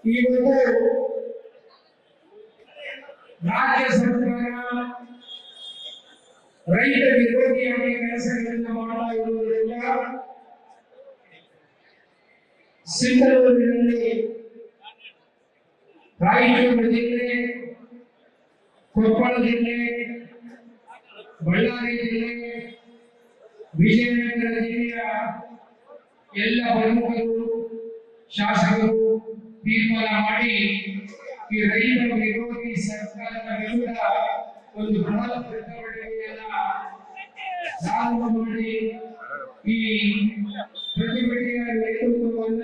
ಇವತ್ತು ರಾಜ್ಯ ಸರ್ಕಾರ ರೈತ ವಿರೋಧಿಯಾಗಿ ಕೆಲಸಗಳನ್ನು ಮಾಡ್ತಾ ಇರುವುದರಿಂದ ಸಿಂಧನೂರಿನಲ್ಲಿ ರಾಯಚೂರು ಜಿಲ್ಲೆ, ಕೊಪ್ಪಳ ಜಿಲ್ಲೆ, ಬಳ್ಳಾರಿ ಜಿಲ್ಲೆ, ವಿಜಯನಗರ ಜಿಲ್ಲೆಯ ಎಲ್ಲ ಪ್ರಮುಖರು ಶಾಸಕರು ತೀರ್ಮಾನ ಮಾಡಿ ಈ ರೈತ ವಿರೋಧಿ ಸರ್ಕಾರದ ವಿರುದ್ಧ ಒಂದು ಬೃಹತ್ ಪ್ರತಿಭಟನೆಯನ್ನ ಪ್ರಾರಂಭ ಮಾಡಿ ಈ ಪ್ರತಿಭಟನೆಯ ನೇತೃತ್ವವನ್ನ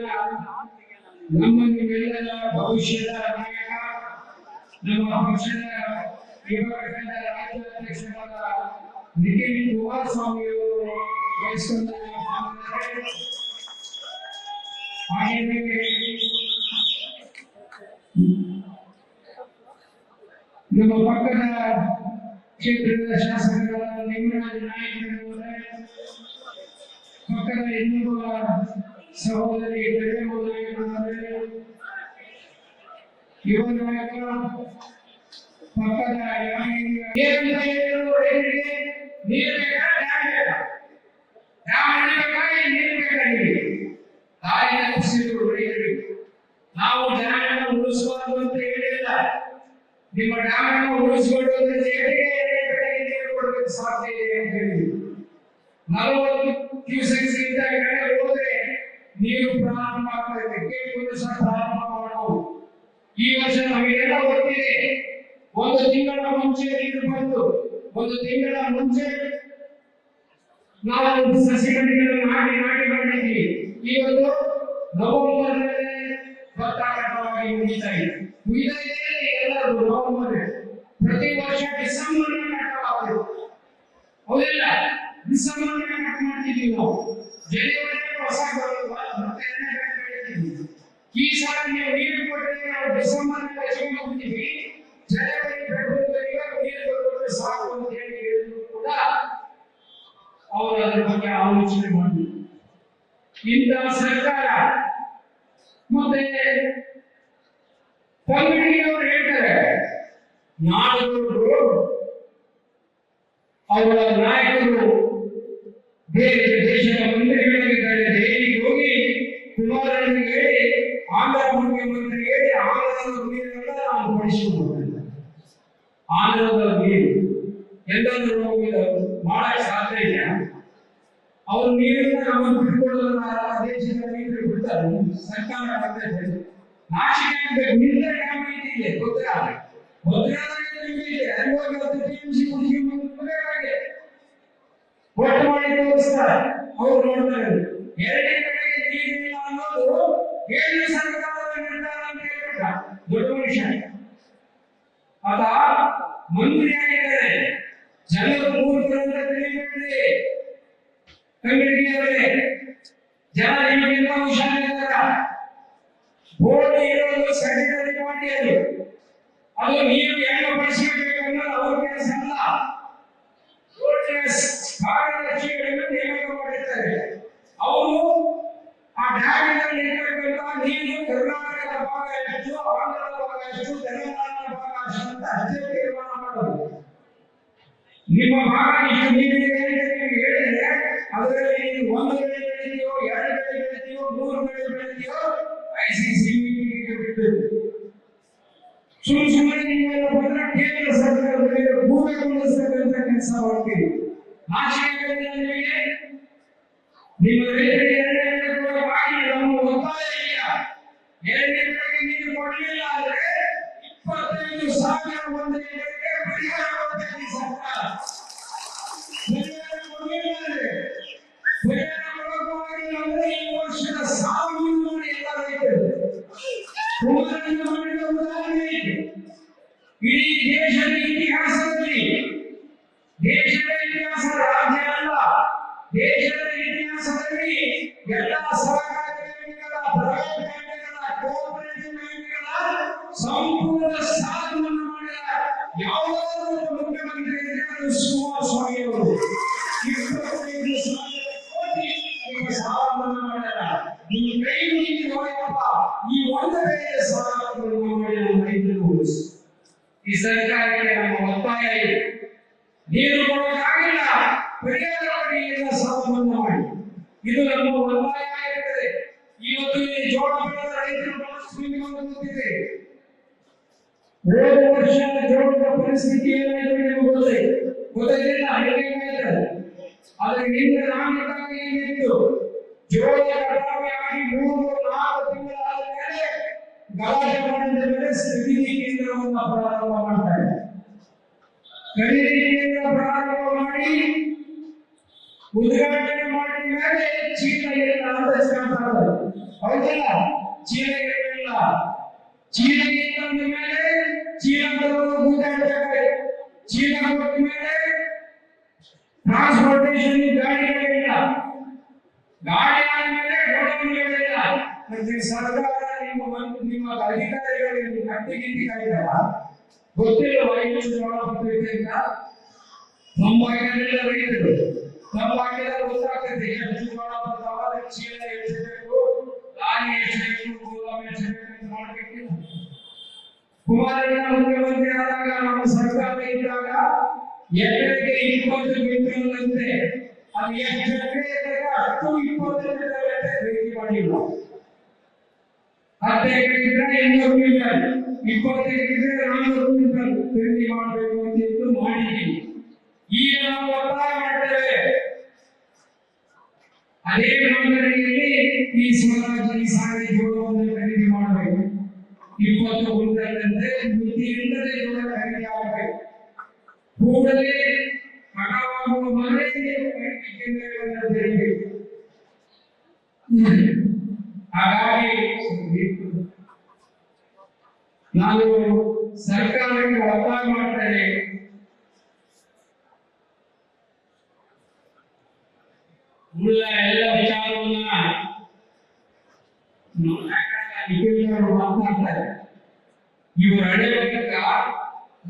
ನಮ್ಮ ನಿಮ್ಮೆಲ್ಲರ ಭವಿಷ್ಯದ ನಾಯಕ, ನಮ್ಮ ಪಕ್ಷದ ಯುವ ಘಟಕದ ರಾಜ್ಯಾಧ್ಯಕ್ಷರಾದ ನಿಖಿಲ್ ಕುಮಾರಸ್ವಾಮಿ ಅವರು ವಹಿಸಿಕೊಂಡಿದ್ದಾರೆ. ಹಾಗೆಯೇ ನಮ್ಮ ಪಕ್ಕದ ಕ್ಷೇತ್ರದ ಶಾಸಕರಾದ ಲಿಂಗರಾಜ ನಾಯಕರವರೇ, ಪಕ್ಕದ ಇನ್ನೊಬ್ಬ ಸಹೋದರಿ ಗಜಮೋ ನಾಯಕರವರೇ, ಯುವ ನಾಯಕ ಪಕ್ಕದ ನೀರು ನಾವು ಡ್ಯಾಮನ್ನು ಉಳಿಸಬಾರದು ಅಂತ ಹೇಳಿಲ್ಲ. ನಿಮ್ಮ ಡ್ಯಾಮನ್ನು ಉಳಿಸಿಕೊಳ್ಳುವುದರ ಜೊತೆಗೆ ನೀರು ಕೊಡಬೇಕು ಸಾಧ್ಯ ಇದೆ ಅಂತ ಹೇಳಿ 40 ಕ್ಯೂಸೆಕ್ಸ್ ಇಂದ ಕಡೆ ಹೋದ್ರೆ ನೀರು ಪ್ರಾರಂಭ ಆಗ್ತದೆ. ಕೇಳಿಕೊಂಡು ಸಹ ಪ್ರಾರಂಭ ಮಾಡೋದು. ಈ ವರ್ಷ ನಮಗೆಲ್ಲ ಗೊತ್ತಿದೆ, 1 ತಿಂಗಳ ಮುಂಚೆ ನೀರು ಬಂತು. 1 ತಿಂಗಳ ಮುಂಚೆ ನಾವು ಸಸಿಗಳನ್ನು ನಾಟಿ ಮಾಡಿದ್ದೀವಿ. ಇವತ್ತು ನವೆಂಬರ್ ಭತ್ತಾಕಟವಾಗಿ ಮುಗಿತಾ ಇದೆ. ಎಲ್ಲರೂ ನವೆಂಬರ್, ಪ್ರತಿ ವರ್ಷ ಡಿಸೆಂಬರ್ ಕಟ್ಟವಾಗುತ್ತೆ. ಹೌದಿಲ್ಲ? ಡಿಸೆಂಬರ್ ಕಟ್ ಮಾಡ್ತಿದ್ದೀವಿ ನಾವು. ಜನವರಿ ಹೊಸ ಮತ್ತೆ ಈ ಸಲ ನೀವು ನೀರು ಕೊಟ್ಟರೆ ನಾವು ಡಿಸೆಂಬರ್ ಹೋಗ್ತೀವಿ. ಜನವರಿ ಫೆಬ್ರವರಿಗೆ ನೀರು ಕೊಟ್ಟರೆ ಸಾಕು ಅಂತ ಹೇಳಿ ಹೇಳಿದ್ರು ಕೂಡ ಅವರು ಅದರ ಬಗ್ಗೆ ಆಲೋಚನೆ ಮಾಡಿದ್ರು. ಇಂತಹ ಸರ್ಕಾರ ಮತ್ತೆ ಪಂಗಡಿಯವರು ಹೇಳ್ತಾರೆ, ನಾಡಗೌಡರು ಅವರ ನಾಯಕರು ಬೇರೆ ದೇಶದ ಮಂತ್ರಿಗಳಿದ್ದಾರೆ, ದೆಹಲಿಗೆ ಹೋಗಿ ಕುಮಾರನಿಗೆ ಹೇಳಿ, ಆಂಧ್ರ ಮುಖ್ಯಮಂತ್ರಿ ಹೇಳಿ ಆಂಧ್ರದ ನೀರನ್ನ ನಾವು ಬಳಸಿಕೊಂಡು ಆಂಧ್ರದ ನೀರು ಎಲ್ಲರೂ ಮಾಡಕ್ ಸಾಧ್ಯ ಇಲ್ಲ. ಅವ್ರ ನೀರನ್ನ ನಾವು ಬಿಟ್ಕೊಡೋದನ್ನ ದೇಶದ ನೀರು ಬಿಡ್ತಾರೆ. ಸರ್ಕಾರ ನಾಶಿಕೆ ಆಗ್ಬೇಕು. ನಿಂದ ಡ್ಯಾಮ್ ಐತಿದೆ ಭದ್ರಾ, ಒಟ್ಟು ಮಾಡಿ ತೋರಿಸ್ತಾರೆ. ಅವ್ರು ನೋಡ್ತಾರೆ. ಎರಡನೇ ಕಡೆಗೆ ನೀರಿಲ್ಲ ಅನ್ನೋದು ಕೇಂದ್ರ ಸರ್ಕಾರದ ನಿರ್ಧಾರ ಅಂತ ಹೇಳ್ಬಿಟ್ಟ ದೊಡ್ಡ ಮನುಷ್ಯ. ಆತ ಮಂತ್ರಿ ಆಗಿದ್ದಾರೆ. ಜನರು ಮೂರ್ಖರಂತ ತಿಳಿಬೇಡ್ರಿ ಕನ್ನಡಿಗರೇ. ಜನ ನಿಮಗೆಲ್ಲ ಹುಷಾರಿದ್ದಾರ. ಬೋರ್ಡ್ ಇರೋದು ಸರ್ಟಿಫೈಡ್ ಮಾಡಿ ಅದು ನೀವು ಹೆಂಗ ಬಳಸಬೇಕು ಅನ್ನೋದು ಅವ್ರ ಕೆಲಸ ಅಲ್ಲ. ಕಾರ್ಯದರ್ಶಿಗಳನ್ನು ನೇಮಕ ಮಾಡಿರ್ತಾರೆ. ಅವರು ಆ ಡ್ಯಾಮಿನಲ್ಲಿ ಇರಬೇಕಂತ ನೀರು ಕರ್ನಾಟಕದ ಭಾಗ ಎಷ್ಟು, ಆಂಧ್ರದ ಭಾಗ ಎಷ್ಟು, ತೆಲಂಗಾಣದ ಭಾಗ ಎಷ್ಟು ಅಂತ ಅಷ್ಟೇ ತೀರ್ಮಾನ ಮಾಡೋದು. ನಿಮ್ಮ ಭಾಗ ಇಷ್ಟು ನೀರಿದೆ ಅಂತ ಹೇಳಿದ್ರೆ ಅದರಲ್ಲಿ ನೀವು 1 ಬೆಳೆ ಬೆಳಿತೀಯೋ, 2 ಬೆಳೆ ಬೆಳಿತೀಯೋ, 3 ಬೆಳೆ ಬೆಳಿತೀಯೋ ICC ಮೀಟಿಂಗ್ ಬಿಡಬೇಕು. ಸುಮ್ಮನೆ ನೀವೆಲ್ಲ ಬಂದ್ರೆ ಕೇಂದ್ರ ಸರ್ಕಾರದ ಮೇಲೆ ಪೂರ್ಣಗೊಳಿಸತಕ್ಕಂಥ ಕೆಲಸ ಮಾಡ್ತೀವಿ. ನಾಶಿಕೆಗಳಿಂದ ನಿಮಗೆ ನಿಮ್ಮ ರೈತರಿಗೆ 2 ಎಕರೆ ಮಾಡಿ ನಮ್ಮ ಒತ್ತಾಯ ಇಲ್ಲ. 2 ಎಕರೆಗೆ ನೀರು ಕೊಡಲಿಲ್ಲ ಆದರೆ 25,000 1 ಎಕರೆಗೆ ಪರಿಹಾರ ಕೊಡ್ತೈತಿ ಸರ್ಕಾರ. ಪರಿಹಾರ ಕೊಡೋಕ್ಕಾಗಿ ಅಂದ್ರೆ ಈ ವರ್ಷದ ಸಾವು ನೋಡಿ ಎಲ್ಲ ರೈತರು ಕುಮಾರಣ್ಣ ಮಾಡಿದ ಉದಾಹರಣೆ ಇಡೀ ದೇಶದ ಇತಿಹಾಸದಲ್ಲಿ, ದೇಶದ ಇತಿಹಾಸ ರಾಜ್ಯ ಅಲ್ಲ, ದೇಶದ ಇತಿಹಾಸದಲ್ಲಿ ಎಲ್ಲ ಸಹಕಾರಿ ಬ್ಯಾಂಕ್ಗಳ, ಪ್ರೈವೇಟ್ ಬ್ಯಾಂಕ್ಗಳ, ಕೋಆಪರೇಟಿವ್ ಬ್ಯಾಂಕ್ಗಳ ಸಂಪೂರ್ಣ ಸಾಧನೆಯನ್ನು ಮಾಡಿದ ಯಾವುದಾದರೂ ಮುಖ್ಯಮಂತ್ರಿ ಇದ್ರೆ ಅದು ಕುಮಾರಸ್ವಾಮಿ ಅವರು. 25,000 ಕೋಟಿ ಸಾಧನೆ ಮಾಡಿದ. ನೀವು ಕೈ ಮುಗಿದು ನೋಡಿಯಪ್ಪ, ಈ 1 ಬೆಳೆ ಸಾಲ ಈ ಸರ್ಕಾರಕ್ಕೆ ನಮ್ಮ ಒತ್ತಾಯ ಇದೆ. ನೀರು ಕೊಡೋಕ್ಕಾಗಿಲ್ಲ, ಪರಿಹಾರ ಕೊಡಿ, ಸಾಲ ಮನ್ನಾ ಮಾಡಿ. ಇದು ನಮ್ಮ ಒತ್ತಾಯ ಆಗಿರುತ್ತದೆ. ಇವತ್ತು ಈ ಜೋಳ ಬೆಳೆದ ರೈತರ ಪರಿಸ್ಥಿತಿ ಗೊತ್ತಿದೆ. ಹೋದ ವರ್ಷ ಜೋಳದ ಪರಿಸ್ಥಿತಿ ಏನಾಯಿತು ನಿಮಗೆ ಗೊತ್ತಿಲ್ಲ. ಅದರಿಂದ ನಾಮಕಾಗಿ ಏನಿತ್ತು, ಜೋಳ ಕಟಾವಿ ಆಗಿ 3-4 ತಿಂಗಳಾದ ಮೇಲೆ ಗಲಾಟೆ ಮಾಡಿದ ಮೇಲೆ ಖರೀದಿ ಕೇಂದ್ರವನ್ನು ಪ್ರಾರಂಭ ಮಾಡ್ತಾರೆ. ಖರೀದಿ ಕೇಂದ್ರ ಪ್ರಾರಂಭ ಮಾಡಿ ಉದ್ಘಾಟನೆ ಮಾಡಿದ ಮೇಲೆ ಚೀಲ ಇಲ್ಲ ಅಂತ ಹೇಳ್ತಾರೆ. ಹೌದಿಲ್ಲ? ಚೀಲ ಇರಲಿಲ್ಲ. ಚೀಲ ಇದ್ದ ಮೇಲೆ ಚೀಲ ಉದ್ಘಾಟನೆ, ಚೀಲ ಕೊಟ್ಟ ಮೇಲೆ ಟ್ರಾನ್ಸ್ಪೋರ್ಟೇಷನ್ ಗಾಡಿಗಳಿಲ್ಲ, ಗಾಡಿ ಆದ್ಮೇಲೆ ಗೋಡೌನ್ಗಳಿಲ್ಲ. ಸರ್ಕಾರ ನಿಮ್ಮ ಅಧಿಕಾರಿಗಳಿಗೆ ಕಟ್ಟಿಗಿಂಡಿ ಕಾಯ್ದಲ್ಲ, ಗೊತ್ತಿಲ್ಲ ವೈದ್ಯರು ಜೋಳ ಬರ್ತೈತೆ ಅಂತ. ನಮ್ಮ ಎಲ್ಲ ರೈತರು ನಮ್ಮ ಹಾಕಿದ್ರೆ ಗೊತ್ತಾಗ್ತದೆ ಎಷ್ಟು ಜೋಳ ಬರ್ತಾವ, ಚೀಲ ಎಷ್ಟಿರಬೇಕು, ಲಾರಿ ಎಷ್ಟಿರಬೇಕು, ಗೋದಾಮ್ ಎಷ್ಟಿರಬೇಕು ಅಂತ ಮಾಡ್ಬೇಕಿಲ್ಲ. ಕುಮಾರಣ್ಣ ಮುಖ್ಯಮಂತ್ರಿ ಆದಾಗ ನಮ್ಮ ಸರ್ಕಾರ ಇದ್ದಾಗ ಎಕರೆಗೆ 20 ಕ್ವಿಂಟಲ್ ಅಂತೆ. ಅದು ಎಷ್ಟು ಎಕರೆ ಇದ್ದಾಗ ಅಷ್ಟು 20 ಕ್ವಿಂಟಲ್ ಖರೀದಿ ಮಾಡಿಲ್ಲ. 10 ಎಕರೆ ಇದ್ರೆ 200 ಕ್ವಿಂಟಲ್, 20 ಎಕರೆ ಇದ್ರೆ 400 ಕ್ವಿಂಟಲ್ ಖರೀದಿ ಮಾಡಬೇಕು ಅಂತ ಮಾಡಿದ್ದೀವಿ. ಈಗ ನಾವು ಒತ್ತಾಯ ಮಾಡ್ತೇವೆ, ಅದೇ ಮಾದರಿಯಲ್ಲಿ ಈ ಸ್ವರಾಜ್ಯ ಸಾರಿಗೆ ಜೋಳವನ್ನು ಖರೀದಿ ಮಾಡಬೇಕು. 20 ಕ್ವಿಂಟಲ್ ಅಂತೆ ಮಿತಿ ಇಲ್ಲದೆ ಜೋಳ ಖರೀದಿ ಆಗಬೇಕು. ಕೂಡಲೇ ಕಟಾವಾಗುವ ಮೊದಲೇ ಖರೀದಿ ಕೇಂದ್ರಗಳನ್ನು ತೆರೆಯಬೇಕು. ಹಾಗಾಗಿ ನಾನು ಸರ್ಕಾರಕ್ಕೆ ಒತ್ತಾಯ ಮಾಡ್ತೇನೆ, ಉಳ್ಳ ಎಲ್ಲ ವಿಚಾರವನ್ನ ಮಾತನಾಡ್ತಾರೆ. ಇವರು ಹಳೆಯಕ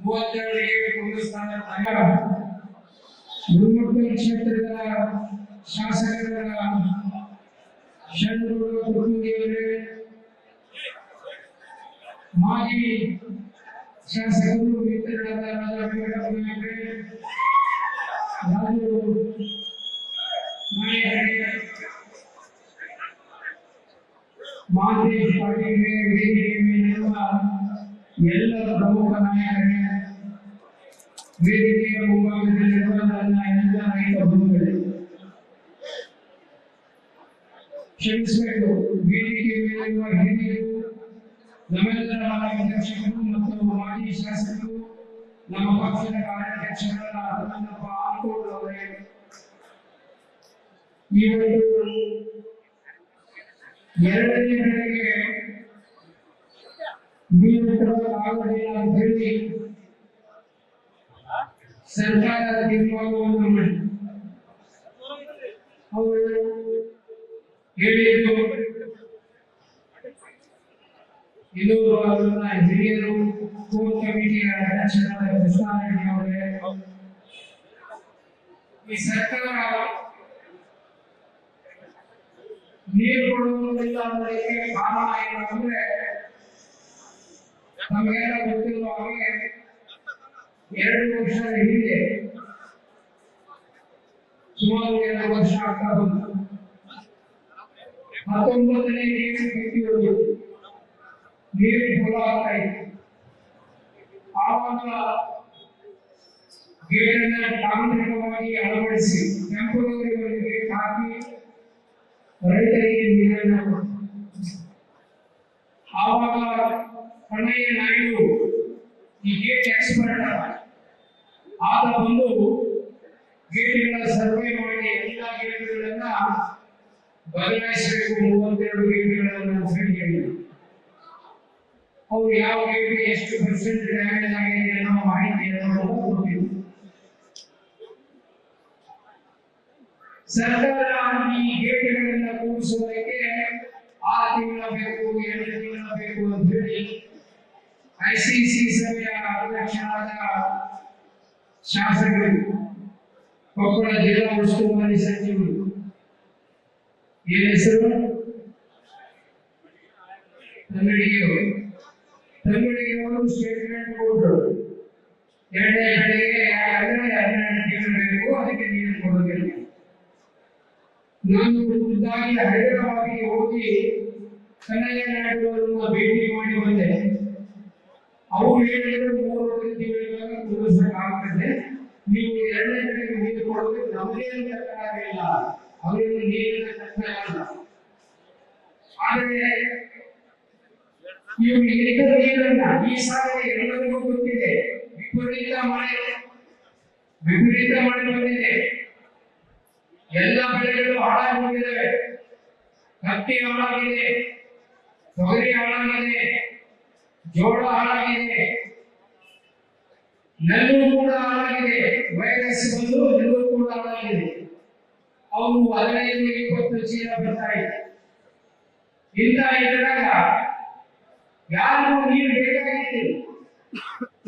32ಗೆ ಕುಂದಿಸ್ತಾನ. ಗುರುಮಠ ಕ್ಷೇತ್ರದ ಶಾಸಕರ ಶರಣರು ಕುಟುಂಬಿಯವರೇ, ಮಾಜಿ ಶಾಸಕರು ಮಿತ್ರರಾದ ರಾಜು ನಾಯಕರೇ, ಮಾದೇಶ್ ಪಾಟೀಲ್ ವೇದಿಕೆ ಮೇಲಿರುವ ಎಲ್ಲ ಪ್ರಮುಖ ನಾಯಕರೇ, ವೇದಿಕೆಯ ಮುಂಭಾಗದಲ್ಲಿರುವ ನನ್ನ ಎಲ್ಲ ರೈತ ಬಂಧುಗಳೇ, ಕ್ಷಮಿಸಬೇಕು. ವೇದಿಕೆ ಮೇಲಿರುವ ಹಿರಿಯರು, ನಮ್ಮೆಲ್ಲರ ಮಾರ್ಗದರ್ಶಕರು ಮತ್ತು ಮಾಜಿ ಶಾಸಕರು, ನಮ್ಮ ಪಕ್ಷದ ಕಾರ್ಯಾಧ್ಯಕ್ಷರಾದ ಹನುಮಂತಪ್ಪ ಆಲ್ಕೋಡ್ ಅವರೇ, ಇವತ್ತು 2ನೇ ಬೆಳೆಗೆ ನೀರು ಕೊಡೋಕ್ಕಾಗೋದಿಲ್ಲ ಅಂತ ಹೇಳಿ ಸರ್ಕಾರ ತೀರ್ಮಾನವನ್ನು ಮಾಡಿ ಅವರು ಹೇಳಿದ್ದು. ಇದು ಅವರ ಹಿರಿಯರು ಕೋರ್ ಕಮಿಟಿಯ ಅಧ್ಯಕ್ಷರಾದ ಕೃಷ್ಣಾರೆಡ್ಡಿ ಅವರೇ, ಈ ಸರ್ಕಾರ ನೀರು ಕೊಡುವುದಿಲ್ಲ ಅನ್ನೋದಕ್ಕೆ ಕಾರಣ ಏನಂದ್ರೆ, ನಮಗೆಲ್ಲ ಗೊತ್ತಿರುವ ಹಾಗೆ 2 ವರ್ಷದ ಹಿಂದೆ, ಸುಮಾರು 2 ವರ್ಷ ಆಗ್ತಾ ಬಂತು, 19ನೇ ನೀರು ಬಿಟ್ಟಿರುವುದು, ನೀರು ಪೂರ ಆಗ್ತಾ ಇತ್ತು. ಆವಾಗ ಗೇಟನ್ನು ತಾಂತ್ರಿಕವಾಗಿ ಅಳವಡಿಸಿ ಟೆಂಪರರಿ ಗೇಟ್ ಹಾಕಿ ರೈತರಿಗೆ ನೀರನ್ನು ಕೊಟ್ಟರು. ಆವಾಗ ಕಣ್ಣಯ್ಯ ನಾಯ್ಡು ಈ ಗೇಟ್ ಎಕ್ಸ್ಪರ್ಟ್ ಆಗ ಬಂದು ಗೇಟ್ಗಳ ಸರ್ವೆ ಮಾಡಿ ಎಲ್ಲ ಗೇಟ್ಗಳನ್ನ ಬದಲಾಯಿಸಬೇಕು, 32 ಗೇಟ್ಗಳನ್ನು ಹೇಳಿದರು. ಅವರು ಯಾವ ಗೇಟ್ ಎಷ್ಟು % ಡ್ಯಾಮೇಜ್ ಆಗಿದೆ ಅನ್ನೋ ಮಾಹಿತಿಯನ್ನು ಕೊಟ್ಟಿದ್ರು. ಸರ್ಕಾರ ಈ ಗೇಟ್ಗಳನ್ನ ಕೂಡಿಸುವುದಕ್ಕೆ 6 ತಿಂಗಳ ಬೇಕು, 2 ತಿಂಗಳ ಬೇಕು ಅಂತ ಹೇಳಿ ICC ಸಭೆಯ ಅಧ್ಯಕ್ಷರಾದ ಶಾಸಕರು, ಕೊಪ್ಪಳ ಜಿಲ್ಲಾ ಉಸ್ತುವಾರಿ ಸಚಿವರು, ಏನ್ ಹೆಸರು ತಂಗಡಿಗೆಯವರು ಸ್ಟೇಟ್ಮೆಂಟ್ ಕೊಟ್ಟರು. ಎರಡನೇ ಬೆಳೆಗೆ 12 ತಿಂಗಳು ಬೇಕು, ಅದಕ್ಕೆ ನೀರು ಕೊಡಬೇಕು. ನಾನು ಖುದ್ದಾಗಿ ಹೈದರಾಬಾದಿಗೆ ಹೋಗಿ ಕನ್ನಯ್ಯ ನಾಯ್ಡು ಅವರನ್ನ ಭೇಟಿ ಮಾಡಿ ಬಂದೆ. ಅವರು ಹೇಳಿದ್ರು 3 ತಿಂಗಳಿಗಾಗ ಕುಡಿಸಕ್ಕಾಗ್ತದೆ, ನೀವು 2ನೇ ಬೆಳೆಗೆ ನೀರು ಕೊಡಬೇಕು, ನಮಗೇನು ತಕ್ಕಾಗಿಲ್ಲ, ಅವರಿಗೆ ನೀರಿನ ಕಷ್ಟ ಅಲ್ಲ. ಆದರೆ ಇವರು ಇದ್ದ ನೀರನ್ನ ಈ ಸಾಲ ಎಲ್ಲರಿಗೂ ಗೊತ್ತಿದೆ, ವಿಪರೀತ ಮಳೆ ಬಂದಿದೆ, ಎಲ್ಲ ಬೆಳೆಗಳು ಹಾಳಾಗಿ ಹೋಗಿದ್ದಾವೆ. ಹತ್ತಿ ಹಾಳಾಗಿದೆ, ತೊಗರಿ ಹಾಳಾಗಿದೆ, ಜೋಳ ಹಾಳಾಗಿದೆ, ನೆಲ್ಲು ಕೂಡ ಹಾಳಾಗಿದೆ. ವೈರಸ್ ಬಂದು ನೆಲ್ಲು ಕೂಡ ಹಾಳಾಗಿದೆ. ಅವು 15-20 ಚೀಲ ಬರ್ತಾ ಇದೆ. ಇಂಥ ಇದ್ರಾಗ ಯಾರಿಗೂ ನೀರು ಬೇಕಾಗಿತ್ತು.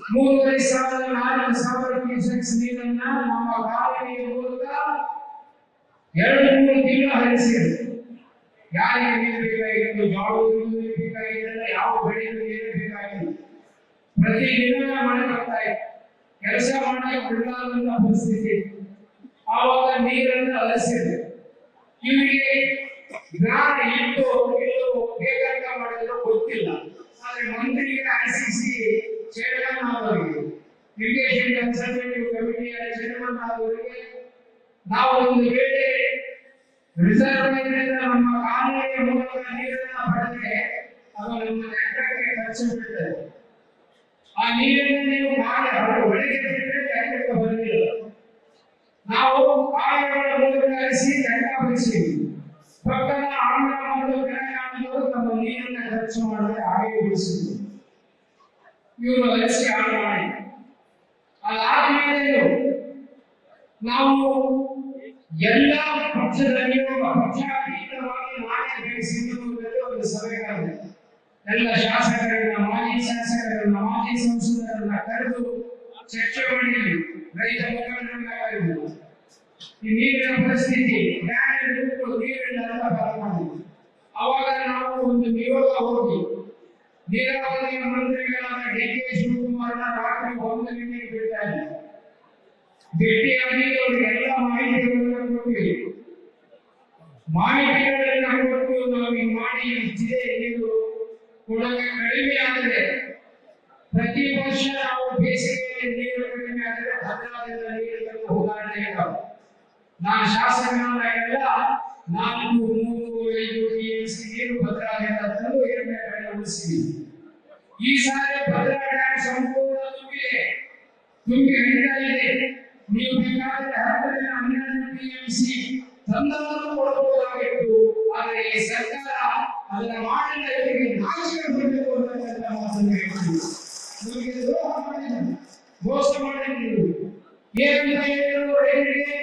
3,500-4,000 ಕ್ಯೂಸೆಕ್ಸ್ ನೀರನ್ನ ನಮ್ಮ ಕಾಲುವೆಯ ಮೂಲಕ 2-3 ತಿಂಗಳು ಹರಿಸಿದ್ರು. ಯಾರಿಗೆ ನೀರು ಬೇಕಾಗಿತ್ತು? ಜೋಳಕ್ಕೂ ನೀರು ಬೇಕಾಗಿಲ್ಲ, ಯಾವ ಬೆಳೆಗೂ ನೀರು ಬೇಕಾಗಿಲ್ಲ. ಪ್ರತಿದಿನ ಮಳೆ ಬರ್ತಾ ಇತ್ತು, ಕೆಲಸ ಮಾಡಕ್ಕೆ ಬಿಡಲಾದಂತ ಪರಿಸ್ಥಿತಿ. ಆವಾಗ ನೀರನ್ನು ಹರಿಸಿದ್ರು. ಇವರಿಗೆ ಜ್ಞಾನ ಇತ್ತು ಇಲ್ಲೋ ಬೇಕಂತ ಮಾಡಿದ್ರು ಗೊತ್ತಿಲ್ಲ. ಆದ್ರೆ ಮಂತ್ರಿಗೆ ICC ಚೇರ್ಮನ್ ಆದವರಿಗೆ, ಇರಿಗೇಷನ್ ಕನ್ಸಲ್ಟೇಟಿವ್ ಕಮಿಟಿಯ ಚೇರ್ಮನ್ ಆದವರಿಗೆ ನಾವು ಒಂದು ವೇಳೆ ರಿಸರ್ವೈನಿಂದ ನಮ್ಮ ಕಾಲುವೆಯ ಮೂಲಕ ನೀರನ್ನು ಪಡೆದರೆ ಅದು ನಮ್ಮ ನೆಟ್ಟಕ್ಕೆ ಖರ್ಚು ಬೀಳ್ತದೆ. ಆ ನೀರನ್ನು ನೀವು ಒಳಗೆ ಬಿಟ್ಟರೆ ನೆಟ್ಟಕ್ಕೆ ಬರಲಿಲ್ಲ. ನಾವು ಕಾಲುವೆಗಳ ಮೂಲಕ ಹರಿಸಿ ನೆಟ್ಟ ಬರಿಸಿದ್ವಿ. ಪಕ್ಕದ ಆಂಧ್ರ ಮತ್ತು ತೆಲಂಗಾಣದವರು ತಮ್ಮ ನೀರನ್ನು ಖರ್ಚು ಮಾಡದೆ ಹಾಗೆ ಉಳಿಸಿದ್ರು. ಇವರು ಹರಿಸಿ ಹಾಳು ಮಾಡಿ ಅದಾದ್ಮೇಲೆ ನಾವು ಎಲ್ಲ ಪಕ್ಷದ ನಿಯೋಗ ಪಕ್ಷಾತೀತವಾಗಿ ನಾನೇ ಬೆಳೆಸಿರುವುದರಲ್ಲಿ ಒಂದು ಸಭೆಗಾರರು ಎಲ್ಲ ಶಾಸಕರನ್ನ, ಮಾಜಿ ಶಾಸಕರನ್ನ, ಮಾಜಿ ಸಂಸದರನ್ನ ಕರೆದು ಚರ್ಚೆ ಮಾಡಿದ್ವಿ. ರೈತ ಮುಖಂಡರನ್ನ ಕರೆದು ಈ ನೀರಿನ ಪರಿಸ್ಥಿತಿ ನೀರಿಲ್ಲ ಅಂತ ಮಾಡಿದ್ವಿ. ಅವಾಗ ನಾವು ಒಂದು ನಿಯೋಗ ಹೋಗಿ ನೀರಾವರಿ ಮಂತ್ರಿಗಳಾದ DK ಶಿವಕುಮಾರ್ನ ರಾತ್ರಿ 1 ಗಂಟೆಗೆ ಬಿಡ್ತಾ ಇದ್ವಿ. ಭೇಟಿಯಾಗಿ ಅವರಿಗೆಲ್ಲ ಮಾಹಿತಿಗಳನ್ನು ಕೊಟ್ವಿ. ಮಾಹಿತಿಗಳನ್ನ ಕೊಟ್ಟು ನಾವು ಹಿಂಗ್ ಮಾಡಿ ಇಷ್ಟಿದೆ ನೀರು ಕೊಡೋಕೆ ಕಡಿಮೆ ಆದರೆ ಪ್ರತಿ ವರ್ಷ ನಾವು ಬೇಸಿಗೆಯಲ್ಲಿ ನೀರು ಕಡಿಮೆ ಆದರೆ ಭದ್ರಾದಿಂದ ನೀರು ತಂದು ಉದಾಹರಣೆ ಇದ್ದಾವೆ. ನಾನು ಶಾಸಕನಾದ ಎಲ್ಲ 4, 3, 5 TMC ನೀರು ಭದ್ರಾದಿಂದ ತಂದು 2ನೇ ಬೆಳೆ ಉಳಿಸಿದ್ದೀವಿ. ಈ ಸಾರಿ ಭದ್ರಾ ಡ್ಯಾಮ್ ಸಂಪೂರ್ಣ ತುಂಬಿ ಹರಿತಾ ಇದೆ. ನೀವು ಬೇಕಾದ್ರೆ 10-12 TMC ತಂದನ್ನು ಕೊಡಬಹುದಾಗಿತ್ತು. ಆದರೆ ಈ ಸರ್ಕಾರ ಅದನ್ನ ಮಾಡಿದ ಇವರಿಗೆ ನಾಚಿಕೆ ಬರಬೇಕು ಅಂತಕ್ಕಂಥ ಮಾತನ್ನು ಹೇಳ್ತೀವಿ. ನಿಮಗೆ ದ್ರೋಹ ಮಾಡಿದ್ರು, ಮೋಸ ಮಾಡಿದ್ರು. ಏನಂತ ಹೇಳಿದ್ರು ರೈತರಿಗೆ?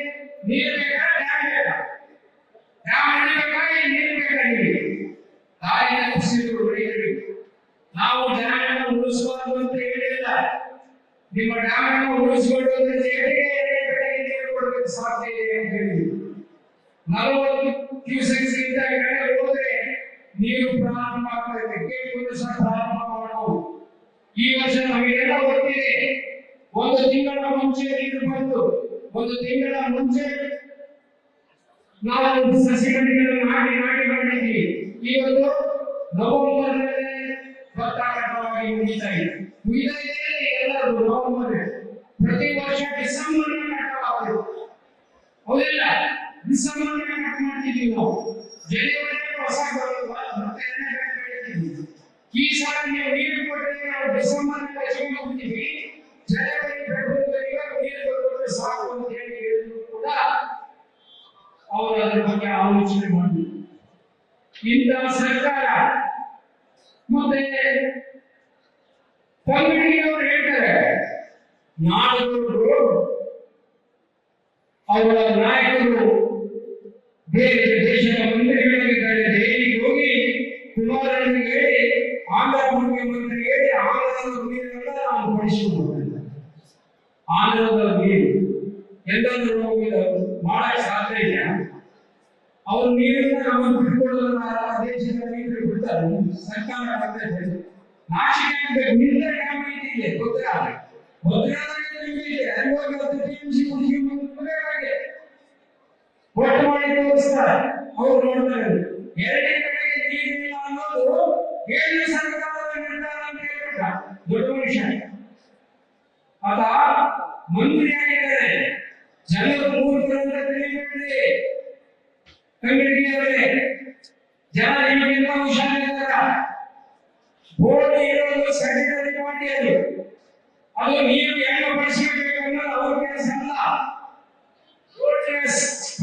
ನೀರು ಬೇಕಾ, ಡ್ಯಾಮ್ ಬೇಕಾ? ಡ್ಯಾಮ್ ಹಿಡಿಬೇಕಾ, ನೀರು ಬೇಕಾ? ನಿಮಗೆ ದಾರಿ ತಪ್ಪಿಸಿದ್ರು ರೈತರಿಗೆ. ನಾವು ಡ್ಯಾಮನ್ನು ಉಳಿಸಬಾರದು ಅಂತ ಹೇಳಿಲ್ಲ. ನಿಮ್ಮ ಡ್ಯಾಮನ್ನು ಉಳಿಸಿಕೊಳ್ಳುವುದರ ಜೊತೆಗೆ ನೀರು ಕೊಡಬೇಕು ಸಾಧ್ಯ ಇದೆ ಅಂತ ಹೇಳಿದ್ರು. 40 ಕ್ಯೂಸೆಕ್ಸ್ ಇಂದ ಕಡೆ ಹೋದ್ರೆ ನೀರು ಪ್ರಾರಂಭ ಆಗ್ತದೆ. ಕೇಳಿಕೊಂಡು ಸಹ ಪ್ರಾರಂಭ ಮಾಡೋದು. ಈ ವರ್ಷ ನಮಗೆಲ್ಲ ಗೊತ್ತಿದೆ, 1 ತಿಂಗಳ ಮುಂಚೆ ನೀರು ಬಂತು. 1 ತಿಂಗಳ ಮುಂಚೆ ನಾವು ಸಸಿಗಳನ್ನು ನಾಟಿ ಮಾಡಿದ್ದೀವಿ. ಇವತ್ತು ನವೆಂಬರ್ನಲ್ಲಿ ಭತ್ತ ಕಟಾವಾಗಿ ಮುಗಿತಾ ಇದೆ. ಎಲ್ಲರೂ ನವೆಂಬರ್, ಪ್ರತಿ ವರ್ಷ ಡಿಸೆಂಬರ್ ಕಟಾವಾಗುತ್ತೆ. ಹೌದಿಲ್ಲ? ಡಿಸೆಂಬರ್ ಕಟ್ ಮಾಡ್ತಿದ್ದೀವಿ ನಾವು. ಜನವರಿ ಹೊಸ ಮತ್ತೆ ಈ ಸಾಲ ನೀವು ನೀರು ಕೊಟ್ಟರೆ ನಾವು ಡಿಸೆಂಬರ್ ಹೋಗ್ತೀವಿ. ಜನವರಿ ಫೆಬ್ರವರಿಗೆ ನೀರು ಕೊಟ್ಟರೆ ಸಾಕು ಅಂತ ಹೇಳಿ ಹೇಳಿದ್ರು ಕೂಡ ಅವರು ಅದರ ಬಗ್ಗೆ ಆಲೋಚನೆ ಮಾಡಿದ್ರು. ಇಂಥ ಸರ್ಕಾರ ಮತ್ತೆ ಪಂಗಡಿಯವರು ಹೇಳ್ತಾರೆ, ನಾಡಗೌಡರು ಅವರ ನಾಯಕರು ಬೇರೆ ದೇಶದ ಮಂತ್ರಿಗಳಿದ್ದಾರೆ, ದೆಹಲಿಗೆ ಹೋಗಿ ಕುಮಾರನಿಗೆ ಹೇಳಿ, ಆಂಧ್ರ ಮುಖ್ಯಮಂತ್ರಿಗೆ ಹೇಳಿ ಆಂಧ್ರದ ನೀರನ್ನ ನಾವು ಬಳಸಿಕೊಂಡು ಆಂಧ್ರದ ನೀರು ಎಲ್ಲರೂ ಮಾಡಕ್ ಸಾಧ್ಯ ಇಲ್ಲ. ಅವ್ರ ನೀರನ್ನ ನಾವು ಬಿಟ್ಕೊಡೋದನ್ನ ದೇಶದ ನೀರು ಬಿಡ್ತಾರೆ. ಸರ್ಕಾರ ನಾಚಿಕೆ ನಿಂದ ಡ್ಯಾಮ್ ಇದೆ ಭದ್ರಾದಲ್ಲಿ ತೋರಿಸ್ತಾರೆ, ಅವ್ರು ನೋಡ್ತಾರೆ. ಎರಡನೇ ಕಡೆಗೆ ನೀರಿಲ್ಲ ಅನ್ನೋದು ಕೇಂದ್ರ ಸರ್ಕಾರದ ನಿರ್ಧಾರ ಅಂತ ಹೇಳ್ಬಿಟ್ಟ ದೊಡ್ಡ ಮನುಷ್ಯ. ಆತ ಮಂತ್ರಿಯಾಗಿದ್ದಾರೆ. ಜನರು ಮೂರ್ಖರಂತ ತಿಳಿಬೇಡ್ರಿ ಕಣ್ಣಿಗೆ. ಜನ ನಿಮಗಿಂತ ಹುಷಾರಿದ್ದಾರ. ಬೋರ್ಡ್ ಇರೋದು ಸೆಕ್ರೆಟರಿ ಪಾರ್ಟಿ ಅದು ನೀವು ಹೆಂಗ ಬಳಸಬೇಕು ಅನ್ನೋದು ಅವ್ರ ಕೆಲಸ ಅಲ್ಲ.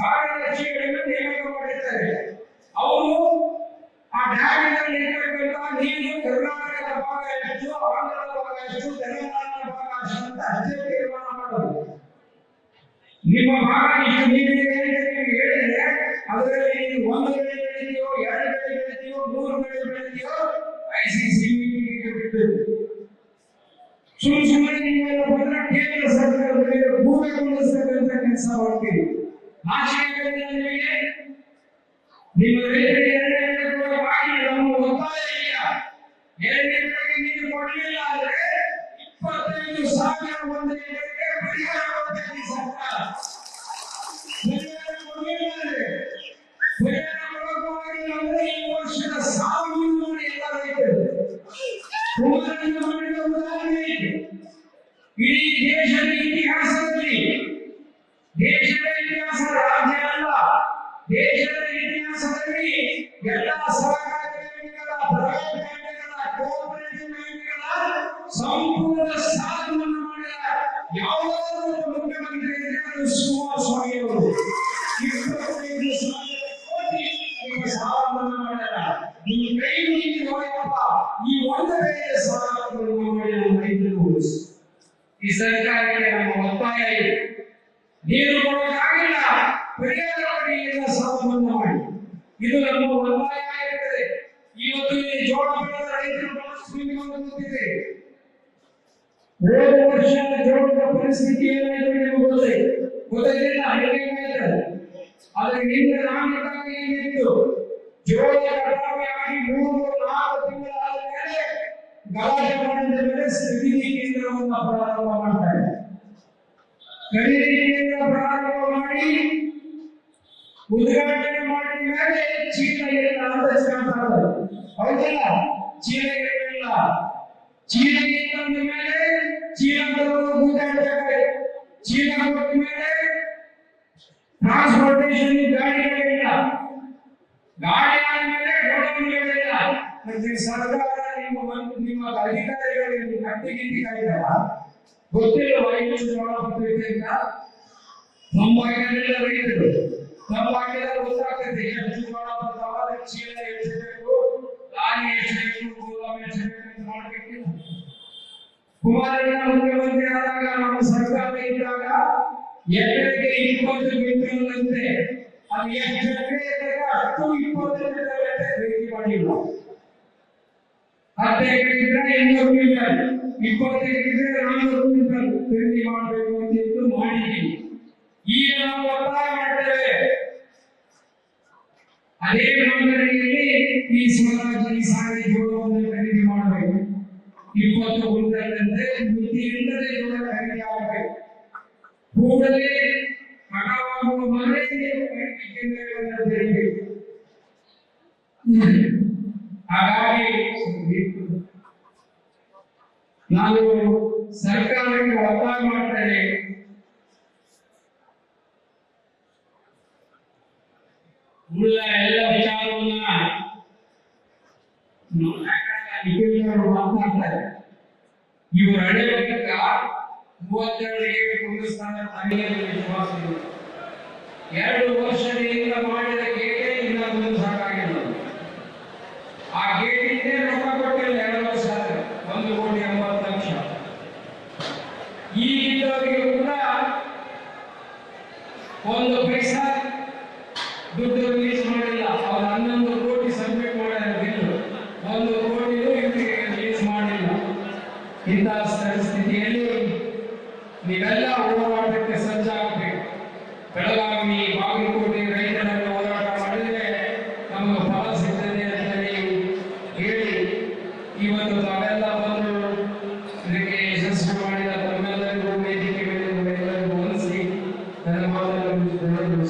ಕಾರ್ಯದರ್ಶಿಗಳನ್ನು ನೇಮಕ ಮಾಡಿರ್ತಾರೆ. ಅವರು ಆ ಡ್ಯಾಮಿನಲ್ಲಿ ಇರಬೇಕಂತ ನೀರು ಕರ್ನಾಟಕದ ಭಾಗ ಎಷ್ಟು, ಆಂಧ್ರದ ಭಾಗ ಎಷ್ಟು, ತೆಲಂಗಾಣದ ಭಾಗ ಎಷ್ಟು ಅಂತ ಅಷ್ಟೇ ತೀರ್ಮಾನ ಮಾಡೋದು. ನಿಮ್ಮ ಭಾಗ ಇಷ್ಟು ನೀರಿದೆ ಅಂತ ಹೇಳಿದ್ರೆ ಅದರಲ್ಲಿ ನೀವು 1 ಬೆಳೆ ಬೆಳಿತೀಯೋ, 2 ಬೆಳೆ ಬೆಳಿತೀಯೋ, 3 ಬೆಳೆ ಬೆಳಿತೀಯೋ ICC ಮೀಟಿಂಗ್ ಬಿಡಬೇಕು. ಸುಮ್ಮನೆ ನೀವೆಲ್ಲ ಬಂದ್ರೆ ಕೇಂದ್ರ ಸರ್ಕಾರದ ಮೇಲೆ ಪೂರ್ಣಗೊಳಿಸತಕ್ಕಂಥ ಕೆಲಸ ಮಾಡ್ತೀವಿ. ನಾಚಿಕೆಗಳಿಲ್ಲ ನಿಮಗೆ. ನಿಮ್ಮ ರೈತರಿಗೆ 2 ಎಕರೆ ಕೊಡವಾಗಿ ನಮ್ಮ ಒತ್ತಾಯ ಇಲ್ಲ. 2 ಎಕರೆಗೆ ನೀರು ಕೊಡಲಿಲ್ಲ ಆದರೆ 25,000 1 ಎಕರೆಗೆ ಪರಿಹಾರ ಕೊಡ್ಬೇಕು ಸರ್ಕಾರ. ಪರಿಹಾರ ಕೊಡಲಿಲ್ಲ ಅಂದ್ರೆ ಪರಿಹಾರ ಕೊಡಬೇಕಾಗಿ ಅಂದ್ರೆ ಈ ವರ್ಷದ ಸಾವು ನೋಡಿ ಎಲ್ಲ ರೈತರು ಕುಮಾರಣ್ಣ ಮಾಡಿದ ಉದಾಹರಣೆ ಇಡೀ ದೇಶದ ಇತಿಹಾಸದಲ್ಲಿ, ದೇಶದ ಇತಿಹಾಸ ರಾಜ್ಯ ಅಲ್ಲ, ದೇಶದ ಇತಿಹಾಸದಲ್ಲಿ ಎಲ್ಲ ಸಹಕಾರಿ ಬ್ಯಾಂಕ್ಗಳ, ಪ್ರೈವೇಟ್ ಬ್ಯಾಂಕ್ಗಳ, ಕೋಆಪರೇಟಿವ್ ಬ್ಯಾಂಕ್ಗಳ ಸಂಪೂರ್ಣ ಸಾಲವನ್ನು ಮಾಡಿದ ಯಾವುದಾದರೂ ಮುಖ್ಯಮಂತ್ರಿ ಇದ್ರೆ ಅದು ಕುಮಾರಸ್ವಾಮಿ ಅವರು. 25,000 ಕೋಟಿ ಸಾಲವನ್ನು ಮಾಡ್ಯಾರ. ನೀವು ಕೈ ಮುಗಿದು ನೋಡಿಯಪ್ಪ, ಈ ಒಂದು ಬೆಳೆಯ ಸಾಲವನ್ನು ಮಾಡಿ ನಮ್ಮ ರೈತರು ಉಳಿಸಿ. ಈ ಸರ್ಕಾರಕ್ಕೆ ನಮ್ಮ ಒತ್ತಾಯ ಇದೆ. ನೀರು ಕೊಡೋಕ್ಕಾಗಿಲ್ಲ, ಪರಿಹಾರ ಕೊಡಿ, ಸಾಲ ಮನ್ನಾ ಮಾಡಿ. ಇದು ನಮ್ಮ ಒತ್ತಾಯ ಆಗಿರುತ್ತದೆ. ಇವತ್ತು ಈ ಜೋಳ ಬೆಳೆದ ರೈತರ ಪರಿಸ್ಥಿತಿ ಗೊತ್ತಿದೆ. ಹೋದ ವರ್ಷ ಜೋಳದ ಪರಿಸ್ಥಿತಿ ಏನಾಯಿತು ನಿಮಗೆ ಗೊತ್ತಿಲ್ಲ. ಅದರಿಂದ ನಾಮಕಾಗಿ ಏನಿತ್ತು, ಜೋಳ ಕಟಾವಿ ಆಗಿ 3-4 ತಿಂಗಳಾದ ಮೇಲೆ ಗಲಾಟೆ ಮಾಡಿದ ಮೇಲೆ ಖರೀದಿ ಕೇಂದ್ರವನ್ನು ಪ್ರಾರಂಭ ಮಾಡ್ತಾರೆ. ಖರೀದಿ ಕೇಂದ್ರ ಪ್ರಾರಂಭ ಮಾಡಿ ಉದ್ಘಾಟನೆ ಮಾಡಿದ ಮೇಲೆ ಚೀಲ ಇಲ್ಲ ಅಂತ ಹೇಳ್ತಾರೆ. ಹೌದಿಲ್ಲ? ಚೀಲ ಇರಲಿಲ್ಲ. ಚೀಲ ಇಲ್ಲಂದ ಮೇಲೆ ಚೀಲ ಉದ್ಘಾಟನೆ, ಚೀಲ ಕೊಟ್ಟ ಮೇಲೆ ಟ್ರಾನ್ಸ್ಪೋರ್ಟೇಷನ್ ಗಾಡಿಗಳಿಲ್ಲ, ಗಾಡಿ ಆದ್ಮೇಲೆ ಗೋಡೌನ್ಗಳಿಲ್ಲ. ಸರ್ಕಾರ ನಿಮ್ಮ ಅಧಿಕಾರಿಗಳಿಗೆ ಕಟ್ಟಿಗಿಂಡಿ ಕಾಯ್ದಾರ ಗೊತ್ತಿಲ್ಲ. ವೈದ್ಯರು ಜೋಳ ಬರ್ತಿದ್ದರಿಂದ ನಮ್ಮ ಭಾಗದಲ್ಲ ರೈತರು, ನಮ್ಮ ಭಾಗದಲ್ಲಿ ಗೊತ್ತಾಗ್ತದೆ ಎಷ್ಟು ಜೋಳ ಬರ್ತಾವ, ಚೀಲ ಎಷ್ಟು ಬೇಕು, ಲಾರಿ ಎಷ್ಟು ಬೇಕು, ಗೋದಾಮ ಎಷ್ಟು ಬೇಕು ಅಂತ ಮಾಡ್ಬೇಕಿಲ್ಲ. ಕುಮಾರಣ್ಣ ಮುಖ್ಯಮಂತ್ರಿ ಆದಾಗ ನಮ್ಮ ಸರ್ಕಾರ ಇದ್ದಾಗ ಎಕರೆಗೆ 20 ಕ್ವಿಂಟಲ್ ಅಂತೆ. ಅದು ಎಷ್ಟು ಎಕರೆ ಅಷ್ಟು 20 ಕ್ವಿಂಟಲ್ ಖರೀದಿ ಮಾಡಿಲ್ಲ. 10 ಎಕರೆ ಇದ್ರೆ 200 ಕ್ವಿಂಟಲ್, 20 ಎಕರೆ ಇದ್ರೆ 400 ಕ್ವಿಂಟಲ್ ಖರೀದಿ ಮಾಡಬೇಕು ಅಂತ ಮಾಡಿದ್ದೀವಿ. ಈಗ ನಾವು ಒತ್ತಾಯ ಮಾಡ್ತೇವೆ, ಅದೇ ಮಾದರಿಯಲ್ಲಿ ಈ ಸ್ವರಾಜ್ಯ ಸಾರಿಗೆ ಜೋಳವನ್ನು ಖರೀದಿ ಮಾಡಬೇಕು. 20 ಕ್ವಿಂಟಲ್ ಅಂತೆ ಮಿತಿ ಇಲ್ಲದೆ ಜೋಳ ಖರೀದಿ ಆಗಬೇಕು. ಕೂಡಲೇ ಕಟಾವಾಗುವ ಮೊದಲೇ ಖರೀದಿ ಕೇಂದ್ರಗಳನ್ನು ತೆರೆಯಬೇಕು. ಹಾಗಾಗಿ ನಾನು ಸರ್ಕಾರಕ್ಕೆ ಒತ್ತಾಯ ಮಾಡ್ತೇನೆ, ಉಳ್ಳ ಎಲ್ಲ ವಿಚಾರವನ್ನ ಮಾತನಾಡ್ತಾರೆ. ಇವರು ಹಳೆಯಕ 32 ಕುಂದಿಸ್ತಾನ ತನಿಖೆಯಲ್ಲಿ ವಿಶ್ವಾಸ ಇದೆ. 2 ವರ್ಷದಿಂದ ಮಾಡಿದ ಗೇಟೇ ಇನ್ನ ಮುಂದೆ ಸಾಕಾಗಿಲ್ಲ. ಆ ಗೇಟಿಗೆ ರೊಕ್ಕ ಕೊಟ್ಟಿಲ್ಲ. 2 ವರ್ಷ 1,80,00,000. ಈಗಿದ್ದವರಿಗೆ ಕೂಡ 1 ಪೈಸಾ ದುಡ್ಡು ರಿಲೀಸ್ ಮಾಡಿಲ್ಲ. ಅವ್ರು 11 ಕೋಟಿ ಸಬ್ಮಿಟ್ ಮಾಡ್ಯಾರ ಬಿಲ್, 1 ಕೋಟಿ ಇವರಿಗೆ ರಿಲೀಸ್ ಮಾಡಿಲ್ಲ. ಇಂತಹ ಪರಿಸ್ಥಿತಿಯಲ್ಲಿ ನೀವೆಲ್ಲ ಹೋರಾಟಕ್ಕೆ ಸಜ್ಜಾಗಬೇಕು. ಬೆಳಗಾವಿ, ಬಾಗಲಕೋಟೆ ರೈತರಲ್ಲಿ ಹೋರಾಟ ಮಾಡಿದ್ರೆ ನಮಗೆ ಫಲ ಸಿಗ್ತದೆ ಅಂತ ನೀವು ಹೇಳಿ ಇವತ್ತು ತಾವೆಲ್ಲ ಬಂದು ಇದಕ್ಕೆ ಯಶಸ್ವಿ ಮಾಡಿದ ತಮ್ಮೆಲ್ಲರಿಗೂ ವೇದಿಕೆ ಮೇಲೆ ಎಲ್ಲರಿಗೂ ಹೊಲಿಸಿ ನನ್ನ ಮಾತನ್ನು